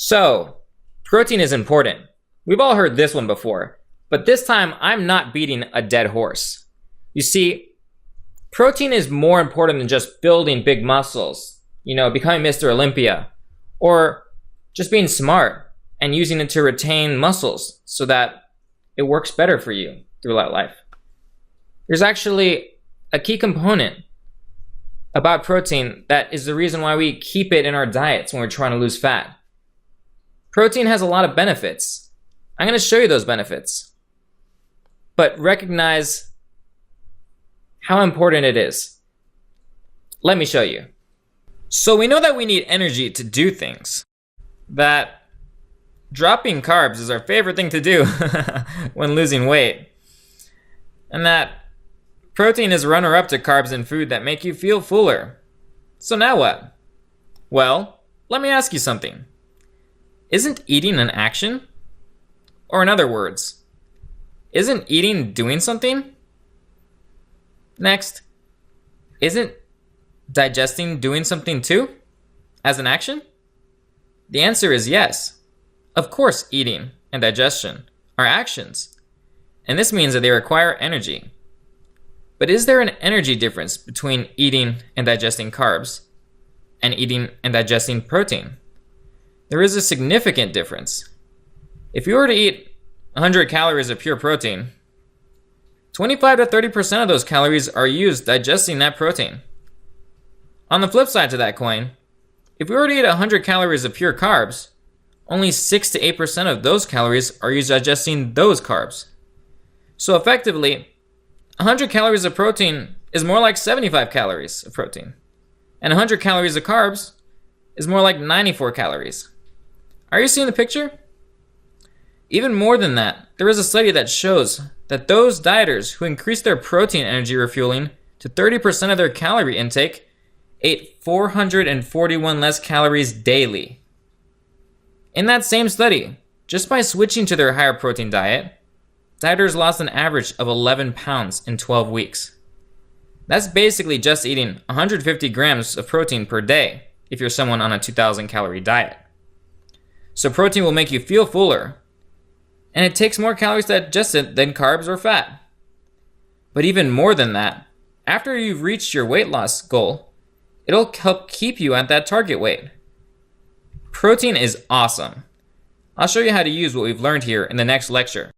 So, protein is important. We've all heard this one before, but this time I'm not beating a dead horse. You see, protein is more important than just building big muscles, becoming Mr. Olympia, or just being smart and using it to retain muscles so that it works better for you throughout life. There's actually a key component about protein that is the reason why we keep it in our diets when we're trying to lose fat. Protein has a lot of benefits. I'm going to show you those benefits. But recognize how important it is. Let me show you. So we know that we need energy to do things. That dropping carbs is our favorite thing to do when losing weight. And that protein is runner-up to carbs in food that make you feel fuller. So now what? Well, let me ask you something. Isn't eating an action? Or in other words, isn't eating doing something? Next, isn't digesting doing something too, as an action? The answer is yes. Of course, eating and digestion are actions, and this means that they require energy. But is there an energy difference between eating and digesting carbs and eating and digesting protein? There is a significant difference. If you were to eat 100 calories of pure protein, 25 to 30% of those calories are used digesting that protein. On the flip side to that coin, if we were to eat 100 calories of pure carbs, only 6 to 8% of those calories are used digesting those carbs. So effectively, 100 calories of protein is more like 75 calories of protein, and 100 calories of carbs is more like 94 calories. Are you seeing the picture? Even more than that, there is a study that shows that those dieters who increased their protein energy refueling to 30% of their calorie intake ate 441 less calories daily. In that same study, just by switching to their higher protein diet, dieters lost an average of 11 pounds in 12 weeks. That's basically just eating 150 grams of protein per day if you're someone on a 2,000 calorie diet. So protein will make you feel fuller, and it takes more calories to digest it than carbs or fat. But even more than that, after you've reached your weight loss goal, it'll help keep you at that target weight. Protein is awesome. I'll show you how to use what we've learned here in the next lecture.